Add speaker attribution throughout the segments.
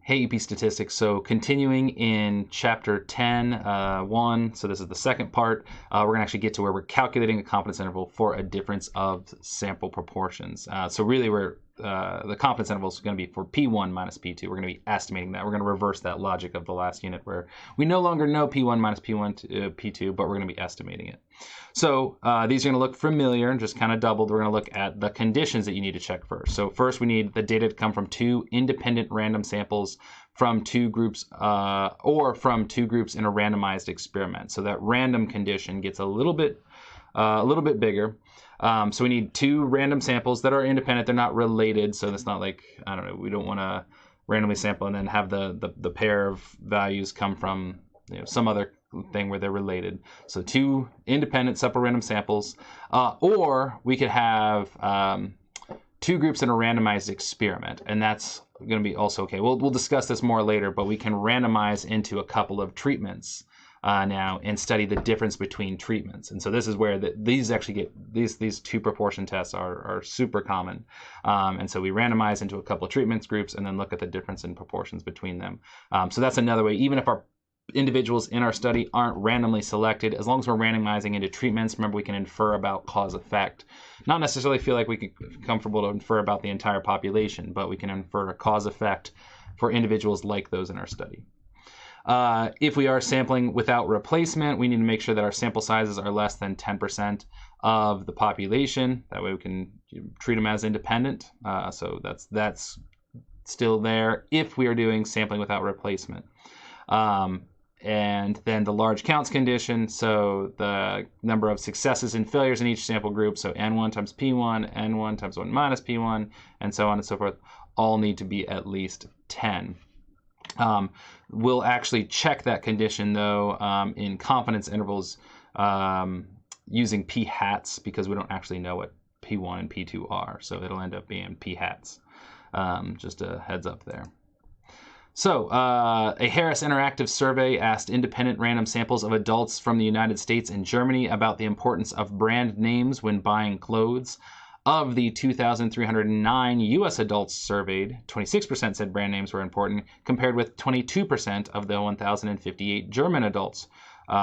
Speaker 1: Hey, EP Statistics. So continuing in chapter 10, 1, so this is the second part, we're going to actually get to where we're calculating a confidence interval for a difference of sample proportions. So really the confidence interval is going to be for P1 minus P2. We're going to be estimating that. We're going to reverse that logic of the last unit where we no longer know P1 minus P2, but we're going to be estimating it. So these are going to look familiar and just kind of doubled. We're going to look at the conditions that you need to check first. So first we need the data to come from two independent random samples from two groups or from two groups in a randomized experiment. So that random condition gets a little bit bigger. So we need two random samples that are independent. They're not related. So it's not like, I don't know, we don't want to randomly sample and then have the pair of values come from some other thing where they're related. So two independent separate random samples, or we could have two groups in a randomized experiment, and that's going to be also okay. We'll discuss this more later, but we can randomize into a couple of treatments now and study the difference between treatments. And so this is where these actually get these two proportion tests are super common. And so we randomize into a couple of treatments groups and then look at the difference in proportions between them. So that's another way. Even if our individuals in our study aren't randomly selected, as long as we're randomizing into treatments, remember we can infer about cause effect. Not necessarily feel like we can comfortable to infer about the entire population, but we can infer a cause effect for individuals like those in our study. If we are sampling without replacement, we need to make sure that our sample sizes are less than 10% of the population. That way we can treat them as independent. So that's still there if we are doing sampling without replacement. And then the large counts condition, so the number of successes and failures in each sample group, so N1 times P1, N1 times 1 minus P1, and so on and so forth, all need to be at least 10. We'll actually check that condition, though, in confidence intervals using p-hats, because we don't actually know what P1 and P2 are, so it'll end up being p-hats. Just a heads up there. So, a Harris Interactive survey asked independent random samples of adults from the United States and Germany about the importance of brand names when buying clothes. Of the 2,309 U.S. adults surveyed, 26% said brand names were important, compared with 22% of the 1,058 German adults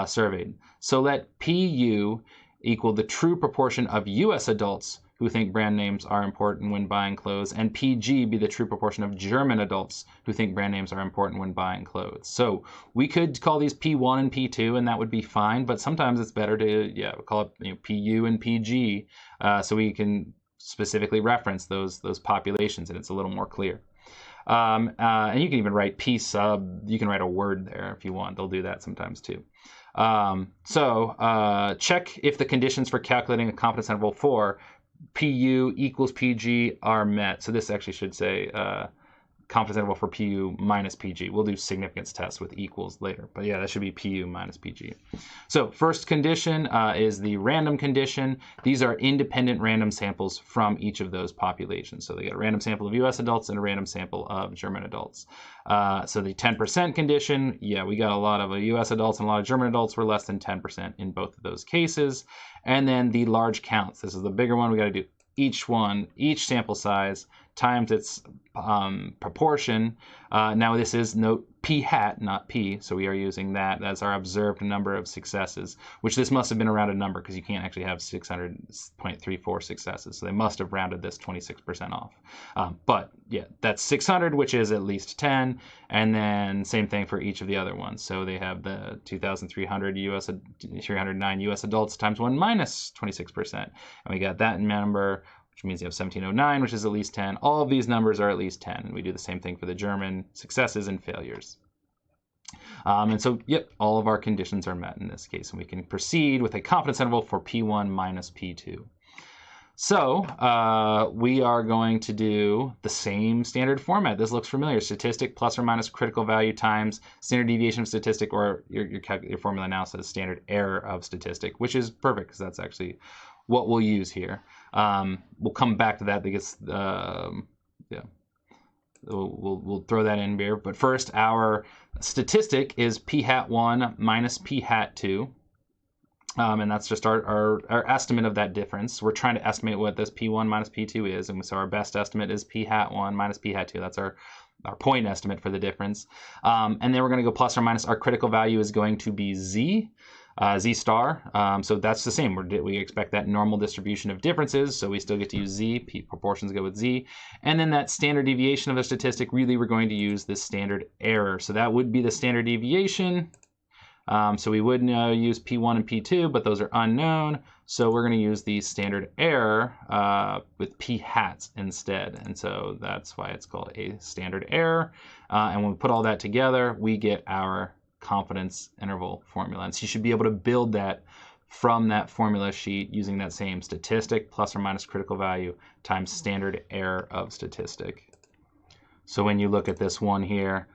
Speaker 1: surveyed. So let PU equal the true proportion of U.S. adults who think brand names are important when buying clothes, and PG be the true proportion of German adults who think brand names are important when buying clothes. So we could call these P1 and P2, and that would be fine, but sometimes it's better to call it PU and PG, so we can specifically reference those populations, and it's a little more clear. And you can even write P sub, you can write a word there if you want. They'll do that sometimes too. Check if the conditions for calculating a confidence interval for PU equals PG are met. So this actually should say confidence interval for PU minus PG. We'll do significance tests with equals later. But yeah, that should be PU minus PG. So first condition is the random condition. These are independent random samples from each of those populations. So they get a random sample of US adults and a random sample of German adults. So the 10% condition, yeah, we got a lot of US adults and a lot of German adults. Were less than 10% in both of those cases. And then the large counts. This is the bigger one. We got to do each sample size times its proportion. Now this is note p hat, not p, so we are using that as our observed number of successes, which this must have been a rounded number because you can't actually have 600.34 successes, so they must have rounded this 26% off. But yeah, that's 600, which is at least 10, and then same thing for each of the other ones. So they have the 2,309 US adults times 1 minus 26%, and we got that number, which means you have 1,709, which is at least 10. All of these numbers are at least 10. And we do the same thing for the German successes and failures. And so, yep, all of our conditions are met in this case. And we can proceed with a confidence interval for P1 minus P2. So we are going to do the same standard format. This looks familiar. Statistic plus or minus critical value times standard deviation of statistic, or your formula now says standard error of statistic, which is perfect because that's actually what we'll use here. We'll come back to that because we'll throw that in here. But first, our statistic is p hat 1 minus p hat 2. And that's just our estimate of that difference. We're trying to estimate what this P1 minus P2 is, and so our best estimate is P hat 1 minus P hat 2. That's our our point estimate for the difference. And then we're going to go plus or minus. Our critical value is going to be z. Z star. So that's the same. We expect that normal distribution of differences, so we still get to use z. Proportions go with z. And then that standard deviation of a statistic, really we're going to use the standard error. So that would be the standard deviation. So we would use P1 and P2, but those are unknown. So we're going to use the standard error with P hats instead. And so that's why it's called a standard error. And when we put all that together, we get our confidence interval formula. And so you should be able to build that from that formula sheet using that same statistic plus or minus critical value times standard error of statistic. So when you look at this one here,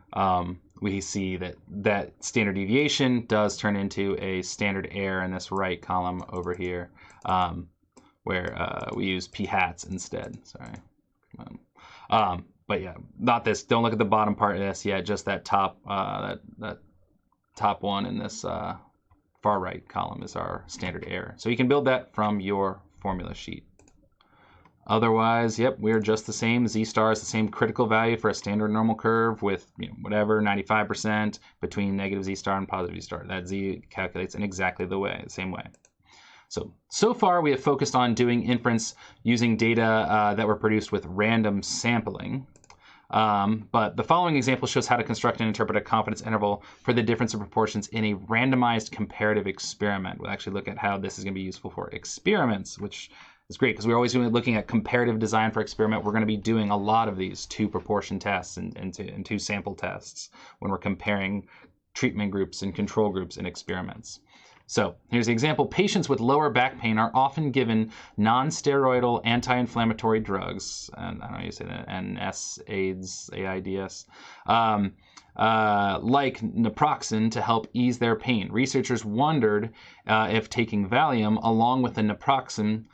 Speaker 1: we see that standard deviation does turn into a standard error in this right column over here, where we use p hats instead. Sorry. But yeah, not this. Don't look at the bottom part of this yet. Just that top that top one in this far right column is our standard error. So you can build that from your formula sheet. Otherwise, yep, we're just the same. Z star is the same critical value for a standard normal curve with whatever 95% between negative Z star and positive Z star. That Z calculates in exactly the same way. So far we have focused on doing inference using data that were produced with random sampling. But the following example shows how to construct and interpret a confidence interval for the difference of proportions in a randomized comparative experiment. We'll actually look at how this is going to be useful for experiments, which is great because we're always going to be looking at comparative design for experiment. We're going to be doing a lot of these two proportion tests and two sample tests when we're comparing treatment groups and control groups in experiments. So here's the example. Patients with lower back pain are often given non-steroidal anti-inflammatory drugs, and I don't know how you say that, NSAIDs, AIDS, like naproxen to help ease their pain. Researchers wondered if taking Valium along with the naproxen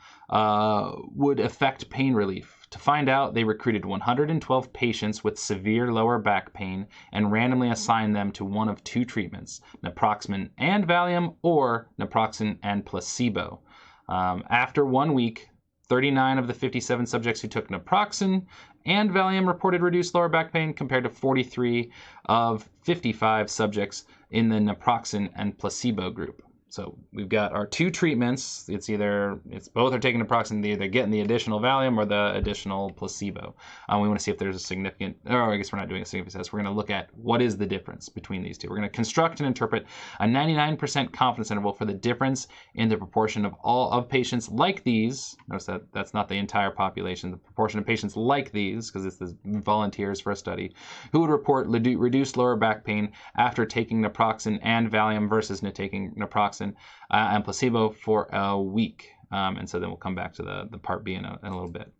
Speaker 1: would affect pain relief. To find out, they recruited 112 patients with severe lower back pain and randomly assigned them to one of two treatments, naproxen and Valium or naproxen and placebo. After 1 week, 39 of the 57 subjects who took naproxen and Valium reported reduced lower back pain compared to 43 of 55 subjects in the naproxen and placebo group. So we've got our two treatments. It's both are taking naproxen, they're either getting the additional Valium or the additional placebo. We want to see if there's a significant, or I guess we're not doing a significant test. We're going to look at what is the difference between these two. We're going to construct and interpret a 99% confidence interval for the difference in the proportion of all of patients like these. Notice that that's not the entire population. The proportion of patients like these, because it's the volunteers for a study, who would report reduced lower back pain after taking naproxen and Valium versus taking naproxen and placebo for a week. And so then we'll come back to the part B in a little bit.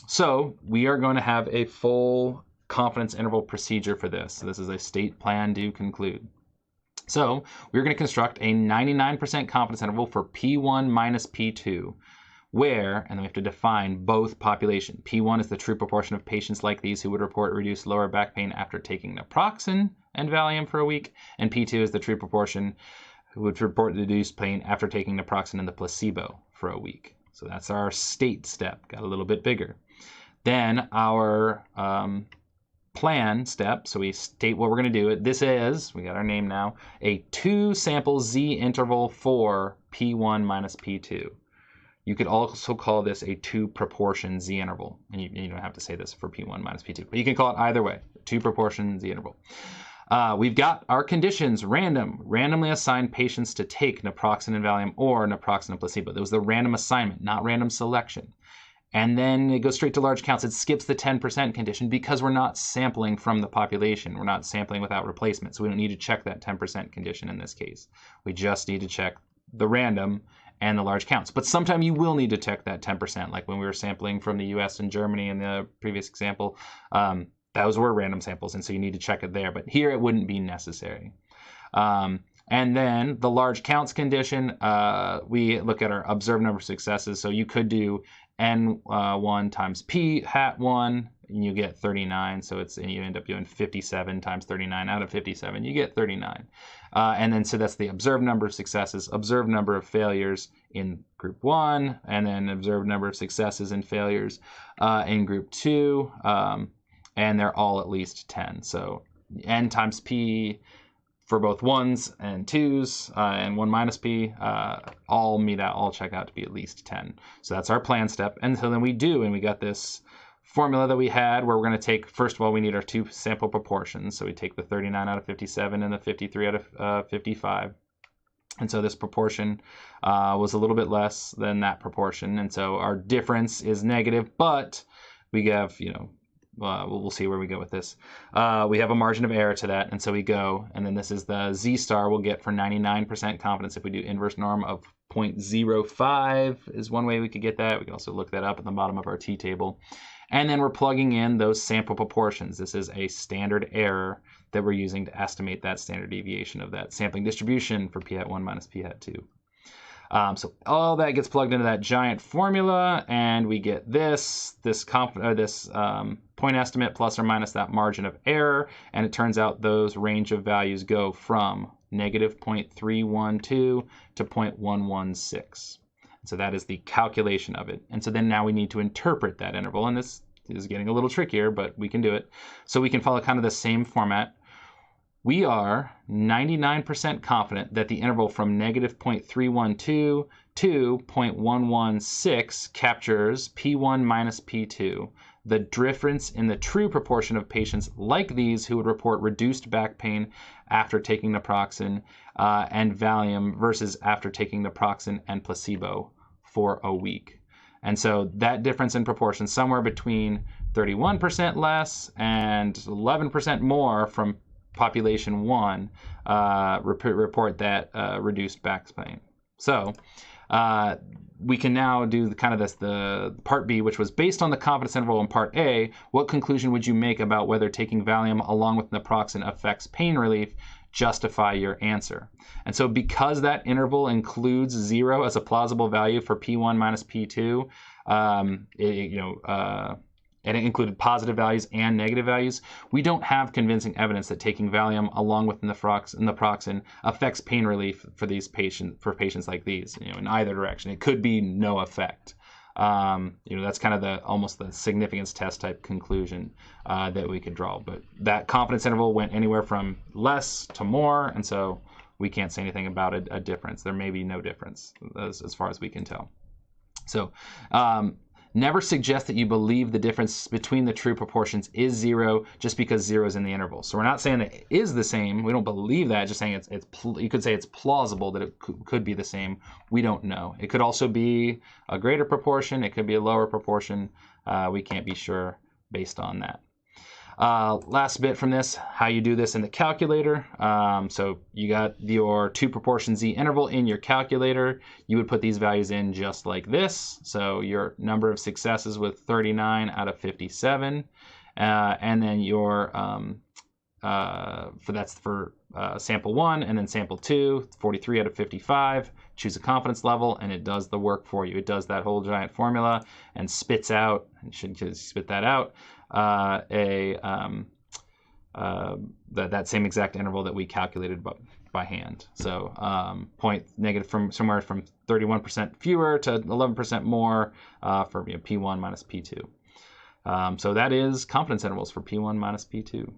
Speaker 1: So we are going to have a full confidence interval procedure for this. So this is a state plan do conclude. So we're going to construct a 99% confidence interval for P1 minus P2, where, and then we have to define both population. P1 is the true proportion of patients like these who would report reduced lower back pain after taking naproxen and Valium for a week, and P2 is the true proportion who would report reduced pain after taking naproxen and the placebo for a week. So that's our state step, got a little bit bigger. Then our plan step, so we state what we're going to do. This is, we got our name now, a 2-sample Z interval for P1 minus P2. You could also call this a 2-proportion Z interval. And you don't have to say this for P1 minus P2, but you can call it either way, 2-proportion Z interval. We've got our conditions, randomly assigned patients to take naproxen and Valium or naproxen and placebo. That was the random assignment, not random selection. And then it goes straight to large counts. It skips the 10% condition because we're not sampling from the population. We're not sampling without replacement. So we don't need to check that 10% condition in this case. We just need to check the random and the large counts. But sometime you will need to check that 10%, like when we were sampling from the US and Germany in the previous example. Those were random samples, and so you need to check it there. But here it wouldn't be necessary. And then the large counts condition, we look at our observed number of successes. So you could do N1 times P hat 1, and you get 39. So you end up doing 57 times 39 out of 57. You get 39. And then so that's the observed number of successes, observed number of failures in group 1, and then observed number of successes and failures in group 2. and they're all at least 10. So n times p for both 1s and 2s and 1 minus p all check out to be at least 10. So that's our plan step. And so then we got this formula that we had where we're going to take, first of all, we need our 2 sample proportions. So we take the 39 out of 57 and the 53 out of 55. And so this proportion was a little bit less than that proportion. And so our difference is negative, but we have, we'll see where we go with this. We have a margin of error to that, and so we go, and then this is the Z star we'll get for 99% confidence if we do inverse norm of 0.05 is one way we could get that. We can also look that up at the bottom of our t-table. And then we're plugging in those sample proportions. This is a standard error that we're using to estimate that standard deviation of that sampling distribution for p hat 1 minus p hat 2. So all that gets plugged into that giant formula, and we get this point estimate plus or minus that margin of error, and it turns out those range of values go from negative 0.312 to 0.116. So that is the calculation of it. And so then now we need to interpret that interval, and this is getting a little trickier, but we can do it. So we can follow kind of the same format. We are 99% confident that the interval from negative 0.312 to 0.116 captures P1 minus P2, the difference in the true proportion of patients like these who would report reduced back pain after taking naproxen and Valium versus after taking naproxen and placebo for a week. And so that difference in proportion, somewhere between 31% less and 11% more from population 1 report that reduced back pain. So we can now do the part B, which was based on the confidence interval in part A. What conclusion would you make about whether taking Valium along with naproxen affects pain relief? Justify your answer. And so because that interval includes 0 as a plausible value for P1 minus P2, and it included positive values and negative values, we don't have convincing evidence that taking Valium along with naproxen affects pain relief for patients like these, in either direction. It could be no effect. That's kind of almost the significance test type conclusion that we could draw. But that confidence interval went anywhere from less to more, and so we can't say anything about a difference. There may be no difference as far as we can tell. So never suggest that you believe the difference between the true proportions is 0 just because 0 is in the interval. So we're not saying that it is the same. We don't believe that. Just saying you could say it's plausible that it could be the same. We don't know. It could also be a greater proportion. It could be a lower proportion. We can't be sure based on that. Last bit from this, how you do this in the calculator. So you got your 2 proportion Z interval in your calculator. You would put these values in just like this. So your number of successes with 39 out of 57. And then your, that's for sample 1, and then sample 2, 43 out of 55. Choose a confidence level, and it does the work for you. It does that whole giant formula and spits out, and should just spit that out, that same exact interval that we calculated by hand. So negative from somewhere from 31% fewer to 11% more for P1 minus P2. So that is confidence intervals for P1 minus P2.